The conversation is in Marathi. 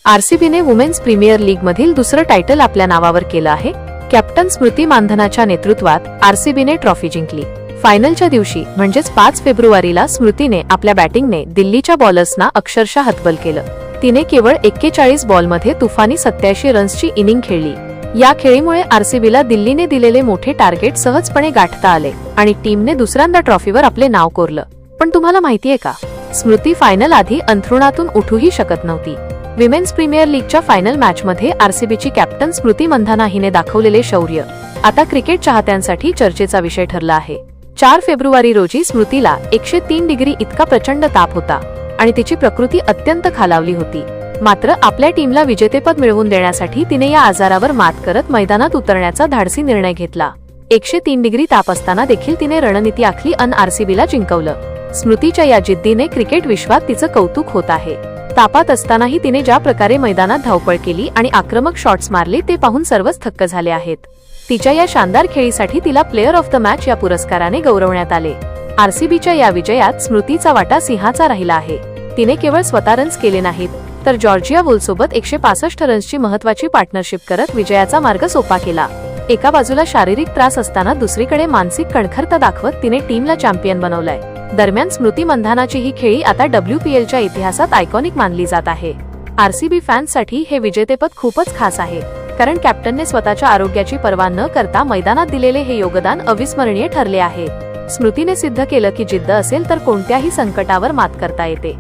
आरसीबीने वुमेन्स प्रीमियर लीग मधील दुसरं टायटल आपल्या नावावर केलं आहे. कॅप्टन स्मृती मानधनाच्या नेतृत्वात आरसीबीने ट्रॉफी जिंकली. फायनलच्या दिवशी म्हणजेच 5 फेब्रुवारीला स्मृतीने आपल्या बॅटिंगने दिल्लीच्या बॉलर्सना अक्षरशः हतबल केलं. तिने केवळ 41 बॉलमध्ये तुफानी 87 रन्सची इनिंग खेळली. या खेळीमुळे आरसीबीला दिल्लीने दिलेले मोठे टार्गेट सहजपणे गाठता आले आणि टीमने दुसऱ्यांदा ट्रॉफीवर आपले नाव कोरलं. पण तुम्हाला माहितीये का, स्मृती फायनल आधी अंथरुणातून उठूही शकत नव्हती. विमेन्स प्रीमियर लीगच्या फायनल मॅचमध्ये आरसीबीची कॅप्टन स्मृती मंधाना हिने दाखवलेले शौर्य आता क्रिकेट चाहत्यांसाठी चर्चेचा विषय ठरला आहे. 4 फेब्रुवारी रोजी स्मृतीला 103 डिग्री इतका प्रचंड ताप होता आणि तिची प्रकृती अत्यंत खालावली होती. मात्र आपल्या टीमला विजेतेपद मिळवून देण्यासाठी तिने या आजारावर मात करत मैदानात उतरण्याचा धाडसी निर्णय घेतला. 103 डिग्री ताप असताना देखील तिने रणनीती आखली अन आरसीबीला जिंकवलं. स्मृतीच्या या जिद्दीने क्रिकेट विश्वात तिचं कौतुक होत आहे. तापात असतानाही तिने ज्या प्रकारे मैदानात धावपळ केली आणि आक्रमक शॉट्स मारले ते पाहून सर्वच थक्क झाले आहेत. तिच्या या शानदार खेळीसाठी तिला प्लेअर ऑफ द मॅच या पुरस्काराने गौरवण्यात आले. आरसीबीच्या या विजयात स्मृतीचा वाटा सिंहाचा राहिला आहे. तिने केवळ स्वतः रन्स केले नाहीत, तर जॉर्जिया वुलसोबत 165 रन्सची महत्त्वाची पार्टनरशिप करत विजयाचा मार्ग सोपा केला. एका बाजूला शारीरिक त्रास असताना दुसरीकडे मानसिक कणखरता दाखवत तिने टीमला चॅम्पियन बनवलंय. दरम्यान स्मृती मंधानाची ही खेळी आता WPLच्या इतिहासात आयकॉनिक मानली जात आहे. आरसीबी फॅन्ससाठी हे विजेतेपद खूपच खास आहे, कारण कॅप्टनने स्वतःच्या आरोग्याची पर्वा न करता मैदानात दिलेले हे योगदान अविस्मरणीय ठरले आहे. स्मृतीने सिद्ध केलं की जिद्द असेल तर कोणत्याही संकटावर मात करता येते.